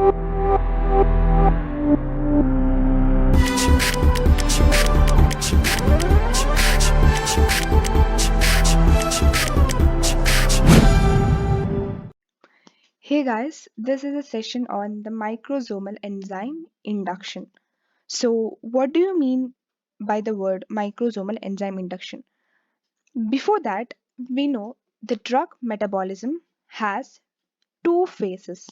Hey guys, this is a session on the microsomal enzyme induction. So, what do you mean by the word microsomal enzyme induction? Before that, we know the drug metabolism has two phases,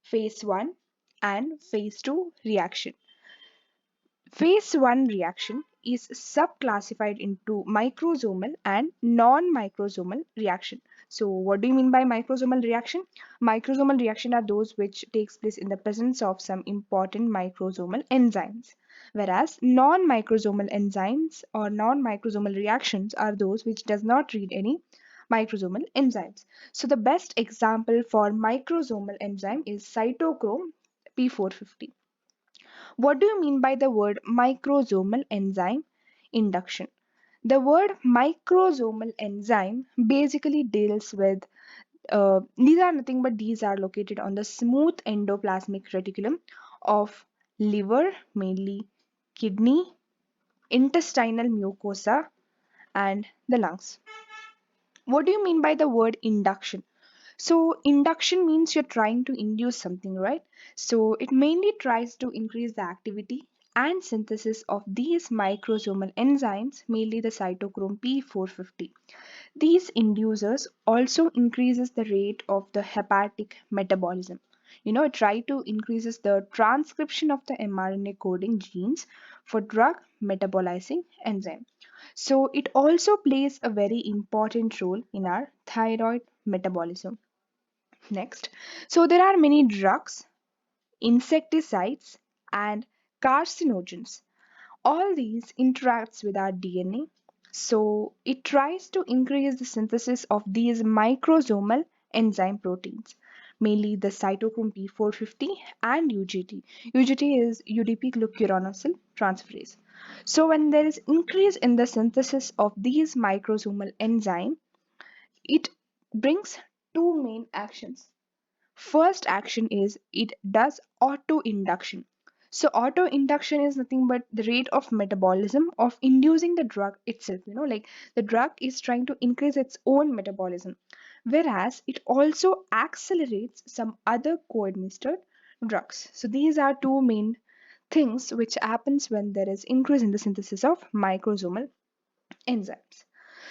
phase 1 and phase 2 reaction. Phase 1 reaction is subclassified into microsomal and non-microsomal reaction. So what do you mean by microsomal reaction? Microsomal reaction are those which takes place in the presence of some important microsomal enzymes. Whereas non-microsomal enzymes or non-microsomal reactions are those which does not read any microsomal enzymes. So the best example for microsomal enzyme is cytochrome P450. What do you mean by the word microsomal enzyme induction? The word microsomal enzyme basically deals with these are nothing but these are located on the smooth endoplasmic reticulum of liver, mainly kidney, intestinal mucosa, and the lungs. What do you mean by the word induction? So, induction means you're trying to induce something, right? So, it mainly tries to increase the activity and synthesis of these microsomal enzymes, mainly the cytochrome P450. These inducers also increases the rate of the hepatic metabolism. It try to increases the transcription of the mRNA coding genes for drug metabolizing enzyme. So it also plays a very important role in our thyroid metabolism. Next, so there are many drugs, insecticides, and carcinogens. All these interacts with our DNA. So it tries to increase the synthesis of these microsomal enzyme proteins, mainly the cytochrome P450 and UGT. UGT is UDP glucuronosyl transferase. So when there is increase in the synthesis of these microsomal enzyme, it brings two main actions. First action is it does auto-induction. So auto-induction is nothing but the rate of metabolism of inducing the drug itself. Like the drug is trying to increase its own metabolism. Whereas it also accelerates some other co-administered drugs. So these are two main things which happens when there is increase in the synthesis of microsomal enzymes.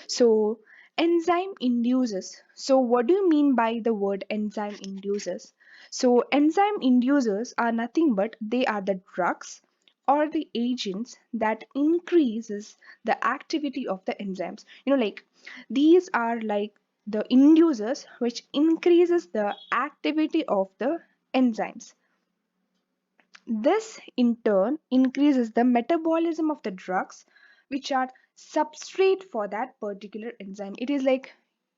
So, enzyme inducers. So, what do you mean by the word enzyme inducers? So, enzyme inducers are nothing but they are the drugs or the agents that increases the activity of the enzymes. Like these are like the inducers which increases the activity of the enzymes. This in turn increases the metabolism of the drugs which are substrate for that particular enzyme. It is like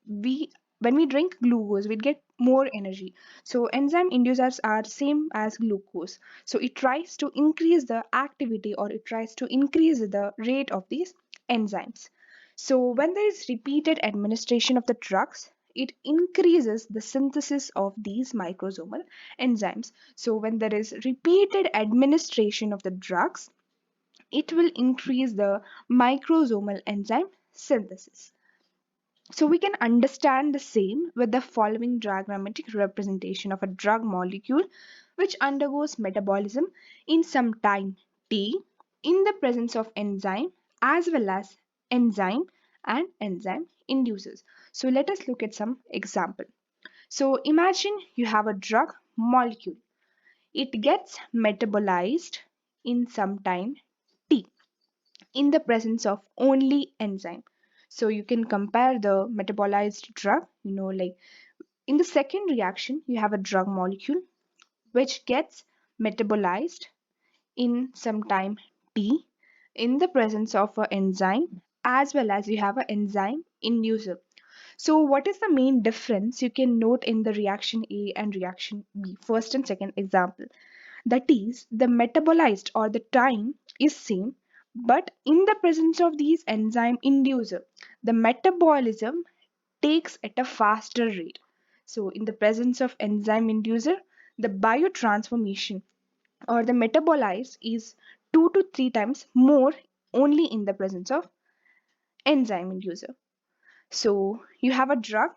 we when we drink glucose we get more energy. So enzyme inducers are same as glucose. So it tries to increase the activity or it tries to increase the rate of these enzymes. So when there is repeated administration of the drugs, it increases the synthesis of these microsomal enzymes. So when there is repeated administration of the drugs, it will increase the microsomal enzyme synthesis. So we can understand the same with the following diagrammatic representation of a drug molecule which undergoes metabolism in some time t in the presence of enzyme as well as enzyme and enzyme inducers. So let us look at some example. So imagine you have a drug molecule. It gets metabolized in some time t in the presence of only enzyme. So you can compare the metabolized drug, like in the second reaction, you have a drug molecule which gets metabolized in some time t in the presence of an enzyme as well as you have an enzyme inducer. So what is the main difference you can note in the reaction A and reaction B, first and second example? That is, the metabolized or the time is same, but in the presence of these enzyme inducer, the metabolism takes at a faster rate. So in the presence of enzyme inducer, the biotransformation or the metabolize is 2 to 3 times more only in the presence of enzyme inducer. So you have a drug,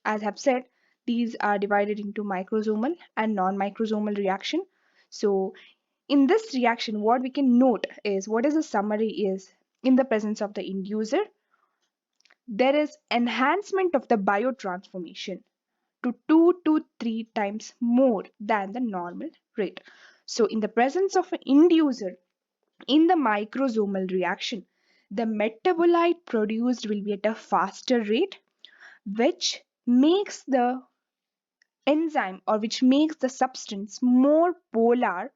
as I have said, these are divided into microsomal and non-microsomal reaction. So in this reaction, what we can note is, what is the summary is, in the presence of the inducer, there is enhancement of the biotransformation to 2 to 3 times more than the normal rate. So in the presence of an inducer, in the microsomal reaction, the metabolite produced will be at a faster rate, which makes the enzyme or which makes the substance more polar,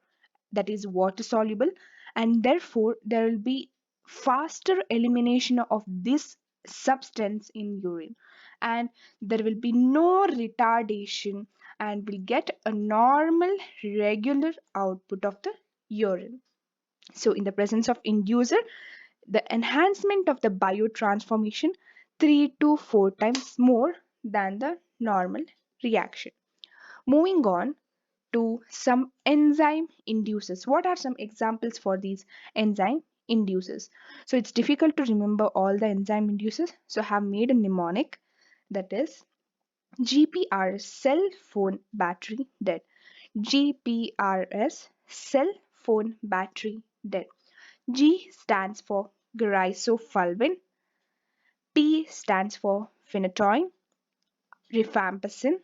that is water soluble, and therefore there will be faster elimination of this substance in urine, and there will be no retardation, and will get a normal regular output of the urine. So in the presence of inducer, the enhancement of the biotransformation 3 to 4 times more than the normal reaction. Moving on to some enzyme inducers. What are some examples for these enzyme inducers? So it's difficult to remember all the enzyme inducers. So I have made a mnemonic, that is GPRS, cell phone battery dead. GPRS, cell phone battery dead. G stands for glycofulvin, P stands for phenytoin, rifampicin,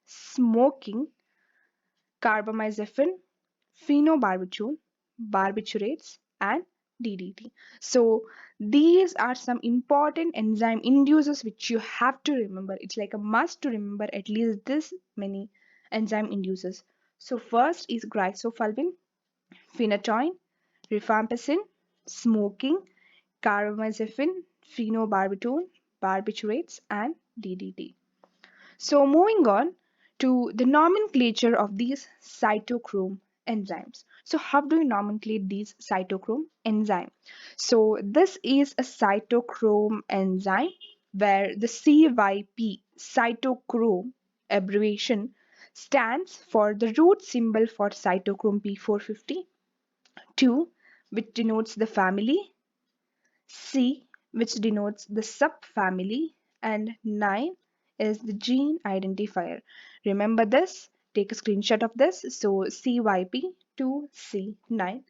smoking, carbamazepine, phenobarbital, barbiturates, and DDT. So these are some important enzyme inducers which you have to remember. It's like a must to remember at least this many enzyme inducers. So first is glycofulvin, phenytoin, rifampicin, smoking, carbamazepine, phenobarbital, barbiturates, and DDT. So moving on to the nomenclature of these cytochrome enzymes. So how do you nomenclate these cytochrome enzyme? So this is a cytochrome enzyme where the CYP, cytochrome abbreviation, stands for the root symbol for cytochrome P450, 2 which denotes the family, C, which denotes the subfamily, and 9 is the gene identifier. Remember this, take a screenshot of this. So CYP2C9.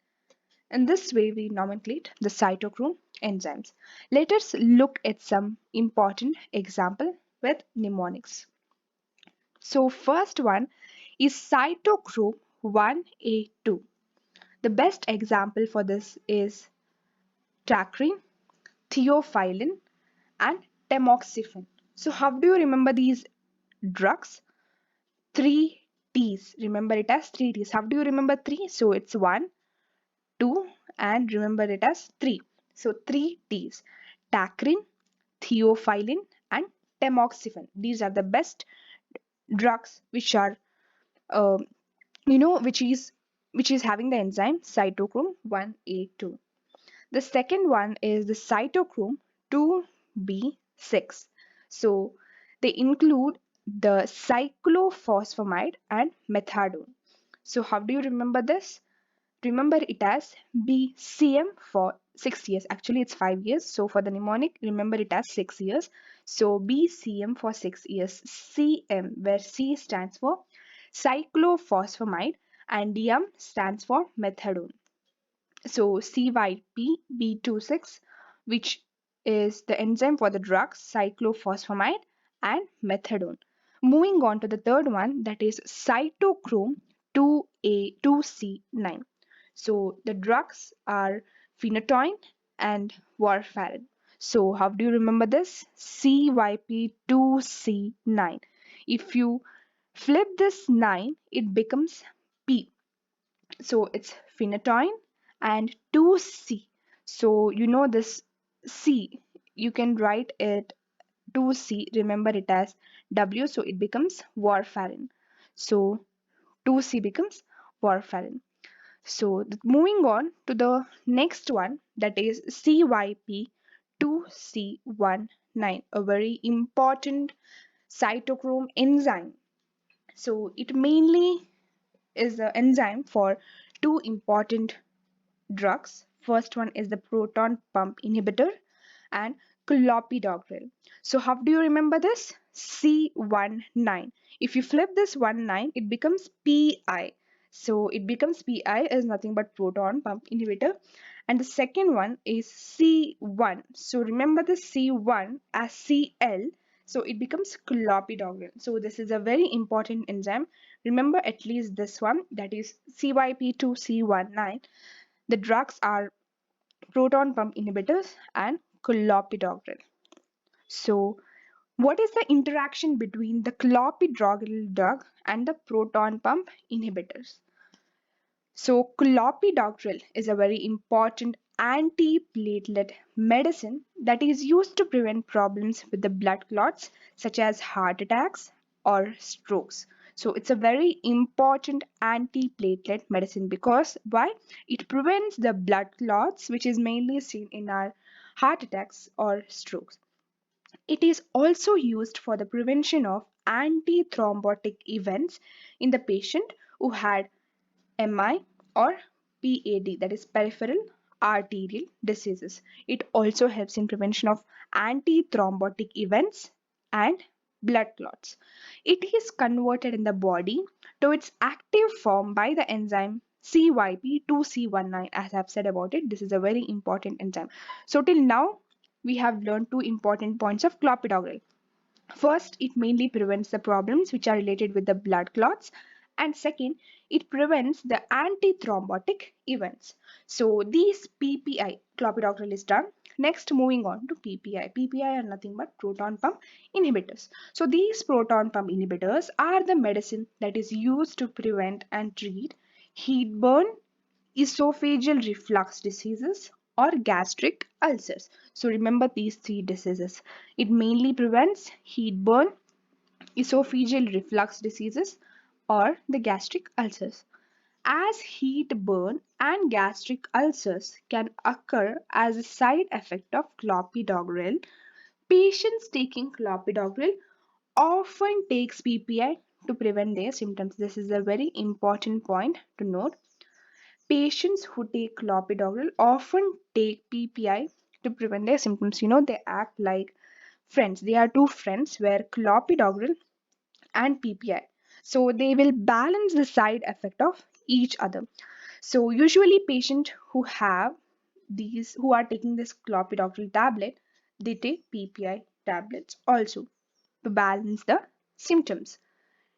In this way, we nomenclate the cytochrome enzymes. Let us look at some important example with mnemonics. So first one is cytochrome 1A2. The best example for this is tacrine, theophylline, and tamoxifen. So how do you remember these drugs? Three T's. Remember it as three T's. How do you remember three? So it's one, two, and remember it as three. So three T's. Tacrine, theophylline, and tamoxifen. These are the best drugs which are, uh, which is having the enzyme cytochrome 1A2. The second one is the cytochrome 2B6. So they include the cyclophosphamide and methadone. So how do you remember this? Remember it as BCM for 6 years. Actually, it's 5 years. So for the mnemonic, remember it as 6 years. So BCM for 6 years. CM, where C stands for cyclophosphamide and DM stands for methadone. So CYP-B26, which is the enzyme for the drugs cyclophosphamide and methadone. Moving on to the third one, that is cytochrome 2A2C9. So the drugs are phenytoin and warfarin. So how do you remember this? CYP2C9. If you flip this 9, it becomes P. So it's phenytoin and 2C. So you know this C, you can write it 2C, remember it as W, so it becomes warfarin. So 2C becomes warfarin. So moving on to the next one, that is CYP2C19, a very important cytochrome enzyme. So it mainly is the enzyme for two important drugs. First one is the proton pump inhibitor and clopidogrel. So how do you remember this? C19. If you flip this 19, it becomes PI. So it becomes PI is nothing but proton pump inhibitor. And the second one is C1. So remember the C1 as Cl. So it becomes clopidogrel. So this is a very important enzyme. Remember at least this one, that is CYP2C19. The drugs are proton pump inhibitors and clopidogrel. So, what is the interaction between the clopidogrel drug and the proton pump inhibitors? So, clopidogrel is a very important antiplatelet medicine that is used to prevent problems with the blood clots such as heart attacks or strokes. So, it's a very important antiplatelet medicine because why? It prevents the blood clots, which is mainly seen in our heart attacks or strokes. It is also used for the prevention of antithrombotic events in the patient who had MI or PAD, that is peripheral arterial diseases. It also helps in prevention of antithrombotic events and blood clots. It is converted in the body to its active form by the enzyme CYP2C19. As I've said about it, this is a very important enzyme. So till now, we have learned two important points of clopidogrel. First, it mainly prevents the problems which are related with the blood clots, and second, it prevents the antithrombotic events. So these PPI, clopidogrel is done. Next, moving on to PPI. PPI are nothing but proton pump inhibitors. So these proton pump inhibitors are the medicine that is used to prevent and treat heat burn, esophageal reflux diseases, or gastric ulcers. So remember these three diseases. It mainly prevents heat burn, esophageal reflux diseases, or the gastric ulcers. As heat burn and gastric ulcers can occur as a side effect of clopidogrel, patients taking clopidogrel often takes PPI to prevent their symptoms. This is a very important point to note. Patients who take clopidogrel often take PPI to prevent their symptoms. They act like friends. They are two friends where clopidogrel and PPI. So they will balance the side effect of each other. So usually patients who are taking this clopidogrel tablet, they take PPI tablets also to balance the symptoms.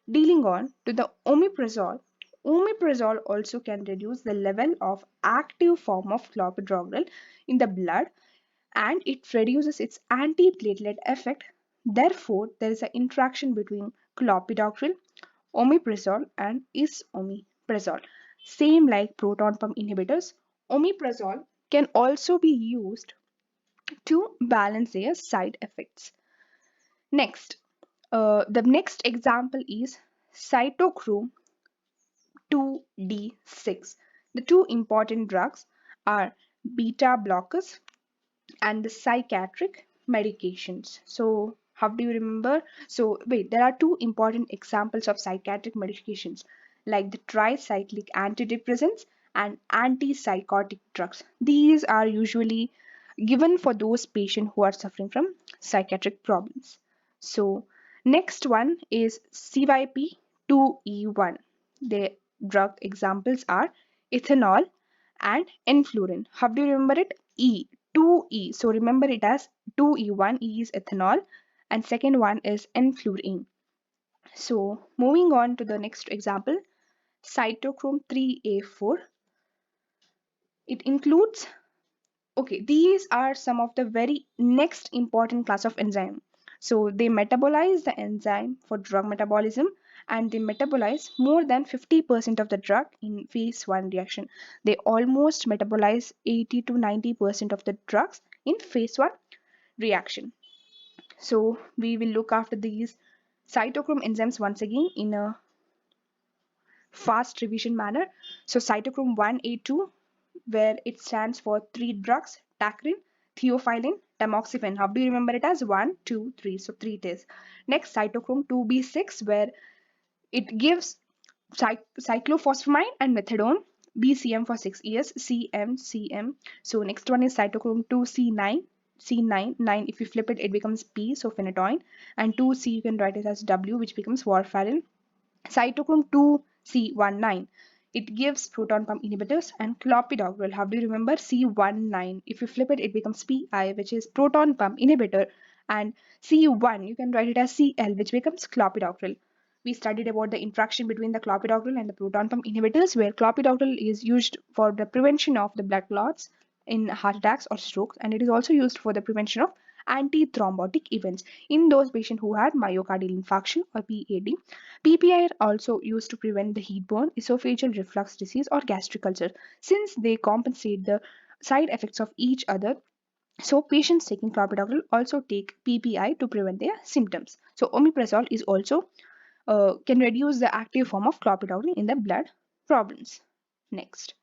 Dealing on to the omeprazole. Omeprazole also can reduce the level of active form of clopidogrel in the blood and it reduces its antiplatelet effect. Therefore, there is an interaction between clopidogrel, omeprazole, and isomeprazole. Same like proton pump inhibitors, omeprazole can also be used to balance their side effects. Next, the next example is cytochrome 2D6. The two important drugs are beta blockers and the psychiatric medications. So, how do you remember? So, wait, there are two important examples of psychiatric medications like the tricyclic antidepressants and antipsychotic drugs. These are usually given for those patients who are suffering from psychiatric problems. So, next one is CYP2E1. The drug examples are ethanol and enflurin. How do you remember it? 2E. So remember it as 2E. One E is ethanol and second one is enflurin. So moving on to the next example, cytochrome 3A4. It includes, okay, these are some of the very next important class of enzyme. So they metabolize the enzyme for drug metabolism and they metabolize more than 50% of the drug in phase 1 reaction. They almost metabolize 80 to 90% of the drugs in phase 1 reaction. So we will look after these cytochrome enzymes once again in a fast revision manner. So cytochrome 1A2, where it stands for three drugs, tacrin, theophylline, tamoxifen. How do you remember it as 1, 2, 3? So 3 it is. Next, cytochrome 2B6, where It gives cyclophosphamide and methadone, BCM for 6 years, CM. So next one is cytochrome 2C9. C9, 9, if you flip it, it becomes P, so phenytoin. And 2C, you can write it as W, which becomes warfarin. Cytochrome 2C19. It gives proton pump inhibitors and clopidogrel. How do you remember? C19. If you flip it, it becomes PI, which is proton pump inhibitor. And C1, you can write it as CL, which becomes clopidogrel. We studied about the interaction between the clopidogrel and the proton pump inhibitors, where clopidogrel is used for the prevention of the blood clots in heart attacks or strokes, and it is also used for the prevention of antithrombotic events in those patients who had myocardial infarction or PAD. PPI are also used to prevent the heat-borne esophageal reflux disease or gastric ulcer, since they compensate the side effects of each other. So patients taking clopidogrel also take PPI to prevent their symptoms. So omeprazole is also can reduce the active form of clopidogrel in the blood problems. Next.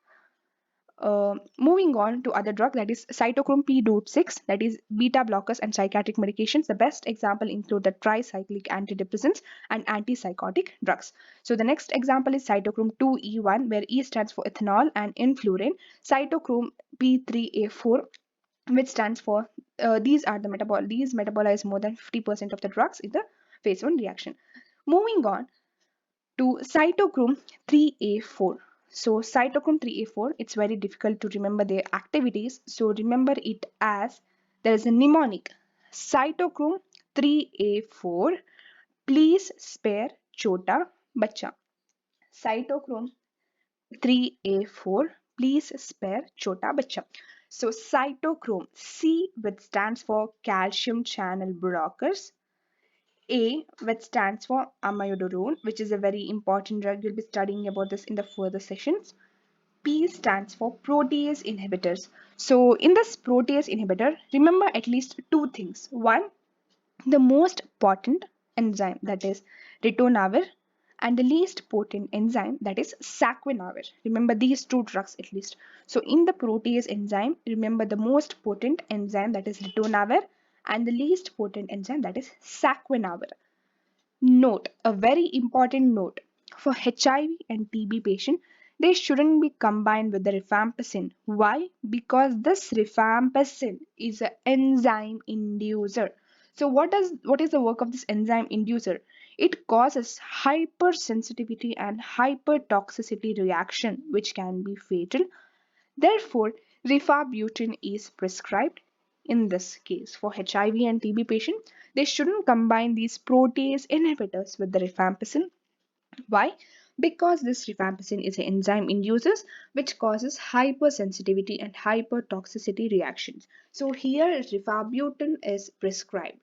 Moving on to other drug, that is cytochrome P450, that is beta blockers and psychiatric medications. The best example include the tricyclic antidepressants and antipsychotic drugs. So the next example is cytochrome 2E1, where E stands for ethanol and enflurane. Cytochrome P3A4, which stands for these metabolize more than 50% of the drugs in the phase 1 reaction. Moving on to cytochrome 3A4. So cytochrome 3A4, it's very difficult to remember their activities. So remember it as, there is a mnemonic, cytochrome 3A4, please spare chota bacha. Cytochrome 3A4, please spare chota bacha. So cytochrome C, which stands for calcium channel blockers. A, which stands for amiodarone, which is a very important drug. You'll be studying about this in the further sessions. P stands for protease inhibitors. So in this protease inhibitor, remember at least two things. One, the most potent enzyme, that is ritonavir, and the least potent enzyme, that is saquinavir. Remember these two drugs at least. So in the protease enzyme, remember the most potent enzyme, that is ritonavir, and the least potent enzyme, that is saquinavir. Note, a very important note, for HIV and TB patient, they shouldn't be combined with the rifampicin. Why? Because this rifampicin is an enzyme inducer. So what is the work of this enzyme inducer? It causes hypersensitivity and hypertoxicity reaction, which can be fatal. Therefore, rifabutin is prescribed in this case. For HIV and TB patients, they shouldn't combine these protease inhibitors with the rifampicin. Why? Because this rifampicin is an enzyme inducer which causes hypersensitivity and hypertoxicity reactions. So here rifabutin is prescribed.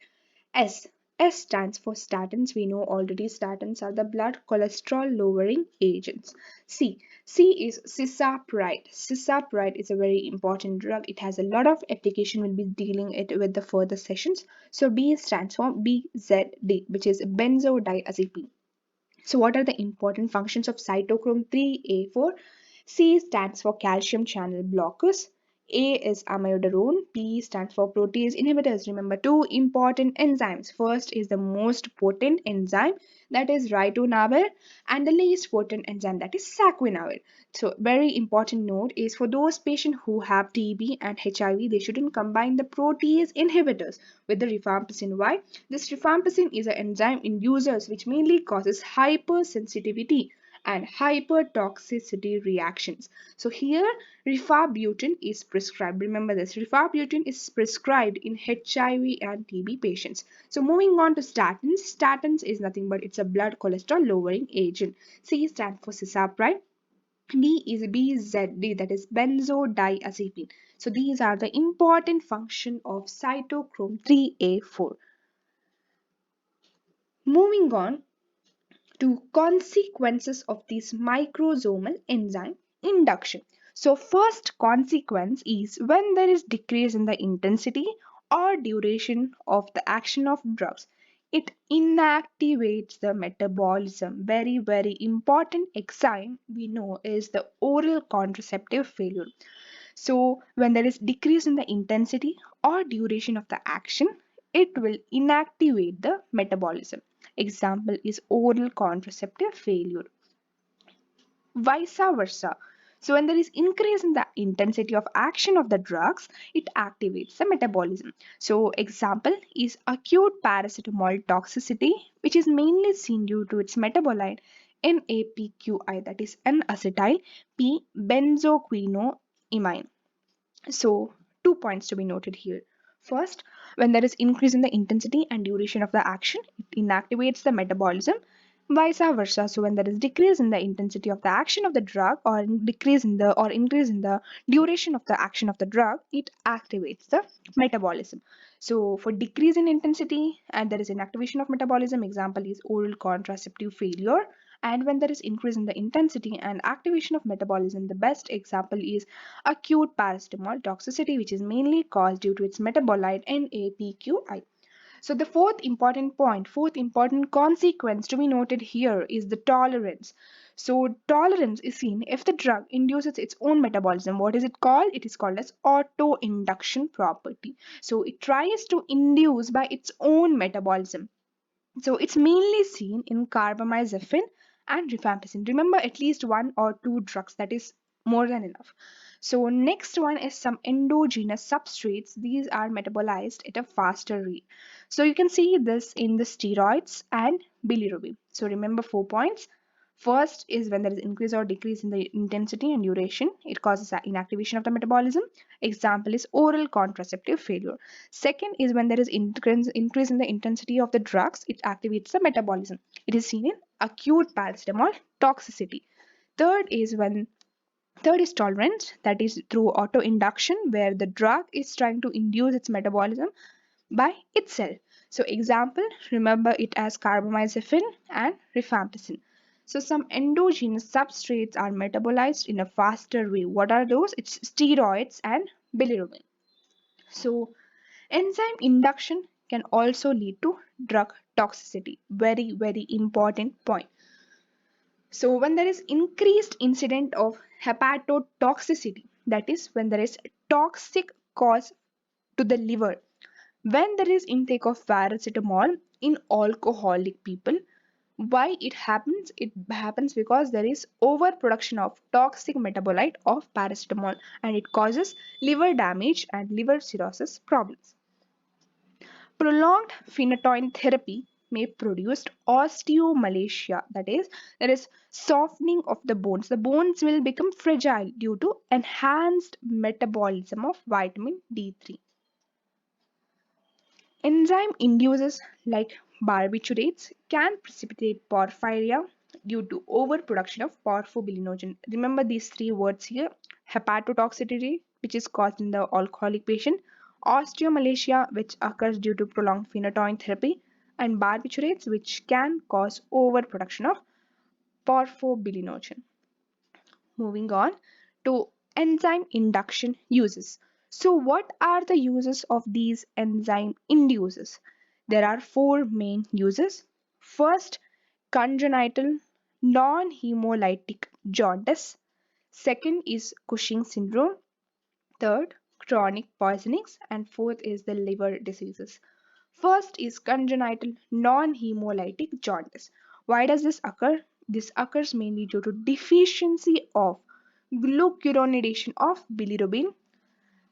S. S stands for statins. We know already statins are the blood cholesterol lowering agents. C. C is cisapride. Cisapride is a very important drug. It has a lot of application. We'll be dealing it with the further sessions. So B stands for BZD, which is benzodiazepine. So what are the important functions of cytochrome 3A4? C stands for calcium channel blockers. A is amiodarone. P stands for protease inhibitors. Remember two important enzymes. First is the most potent enzyme, that is ritonavir, and the least potent enzyme, that is saquinavir. So very important note is, for those patients who have TB and HIV, they shouldn't combine the protease inhibitors with the rifampicin. Why? This rifampicin is an enzyme inducer which mainly causes hypersensitivity and hypertoxicity reactions. So here rifabutin is prescribed. Remember this, rifabutin is prescribed in HIV and TB patients. So moving on to statins. Statins is nothing but it's a blood cholesterol lowering agent. C stands for cisapride. B is BZD, that is benzodiazepine. So these are the important function of cytochrome 3A4. Moving on to consequences of this microsomal enzyme induction. So first consequence is, when there is decrease in the intensity or duration of the action of drugs, it inactivates the metabolism. Very, very important enzyme we know is the oral contraceptive failure. So when there is decrease in the intensity or duration of the action, it will inactivate the metabolism. Example is oral contraceptive failure. Vice versa. So when there is increase in the intensity of action of the drugs, it activates the metabolism. So example is acute paracetamol toxicity, which is mainly seen due to its metabolite NAPQI, that is N-acetyl P-benzoquinoimine. So, two points to be noted here. First, when there is increase in the intensity and duration of the action, it inactivates the metabolism. Vice versa. So, when there is decrease in the intensity of the action of the drug, or decrease in the or increase in the duration of the action of the drug, it activates the metabolism. So, for decrease in intensity and there is inactivation of metabolism, example is oral contraceptive failure. And when there is increase in the intensity and activation of metabolism, the best example is acute paracetamol toxicity, which is mainly caused due to its metabolite NAPQI. So the fourth important consequence to be noted here is the tolerance. So tolerance is seen if the drug induces its own metabolism. What is it called? It is called as auto-induction property. So it tries to induce by its own metabolism. So it's mainly seen in carbamazepine and rifampicin. Remember at least one or two drugs, that is more than enough. So next one is some endogenous substrates. These are metabolized at a faster rate. So you can see this in the steroids and bilirubin. So remember 4 points. First is when there is increase or decrease in the intensity and duration, it causes inactivation of the metabolism. Example is oral contraceptive failure. Second is when there is increase in the intensity of the drugs, it activates the metabolism. It is seen in acute paracetamol toxicity. Third is tolerance, that is through autoinduction, where the drug is trying to induce its metabolism by itself. So example, remember it as carbamazepine and rifampicin. So some endogenous substrates are metabolized in a faster way. What are those? It's steroids and bilirubin. So enzyme induction can also lead to drug toxicity. Very, very important point. So when there is increased incident of hepatotoxicity, that is when there is toxic cause to the liver. When there is intake of paracetamol in alcoholic people, why it happens? It happens because there is overproduction of toxic metabolite of paracetamol and it causes liver damage and liver cirrhosis problems. Prolonged phenytoin therapy may produce osteomalacia, that is, there is softening of the bones. The bones will become fragile due to enhanced metabolism of vitamin D3. Enzyme inducers like barbiturates can precipitate porphyria due to overproduction of porphobilinogen. Remember these three words here: hepatotoxicity, which is caused in the alcoholic patient, osteomalacia, which occurs due to prolonged phenytoin therapy, and barbiturates, which can cause overproduction of porphobilinogen. Moving on to enzyme induction uses. So, what are the uses of these enzyme inducers? There are four main uses. First, congenital non hemolytic jaundice. Second is Cushing syndrome. Third, chronic poisonings. And fourth is the liver diseases. First is congenital non-hemolytic jaundice. Why does this occur? This occurs mainly due to deficiency of glucuronidation of bilirubin,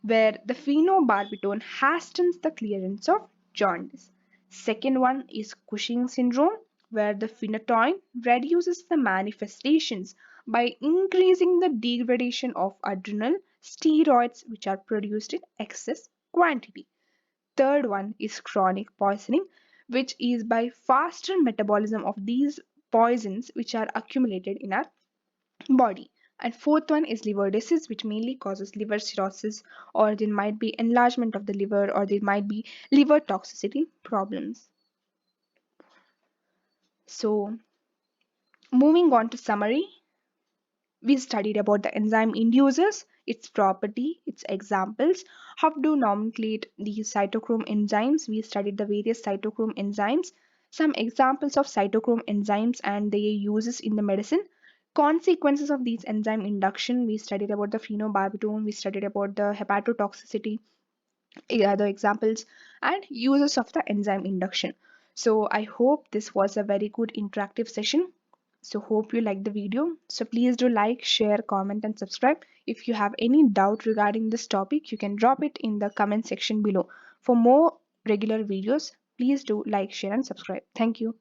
where the phenobarbital hastens the clearance of jaundice. Second one is Cushing syndrome, where the phenytoin reduces the manifestations by increasing the degradation of adrenal steroids, which are produced in excess quantity. Third one is chronic poisoning, which is by faster metabolism of these poisons which are accumulated in our body. And fourth one is liver disease, which mainly causes liver cirrhosis, or there might be enlargement of the liver, or there might be liver toxicity problems. So, moving on to summary, we studied about the enzyme inducers, its property, its examples, how to nomenclate these cytochrome enzymes. We studied the various cytochrome enzymes, some examples of cytochrome enzymes and their uses in the medicine, consequences of these enzyme induction. We studied about the phenobarbital, we studied about the hepatotoxicity, other examples, and uses of the enzyme induction. So I hope this was a very good interactive session. So hope you liked the video. So please do like, share, comment and subscribe. If you have any doubt regarding this topic, you can drop it in the comment section below. For more regular videos, please do like, share and subscribe. Thank you.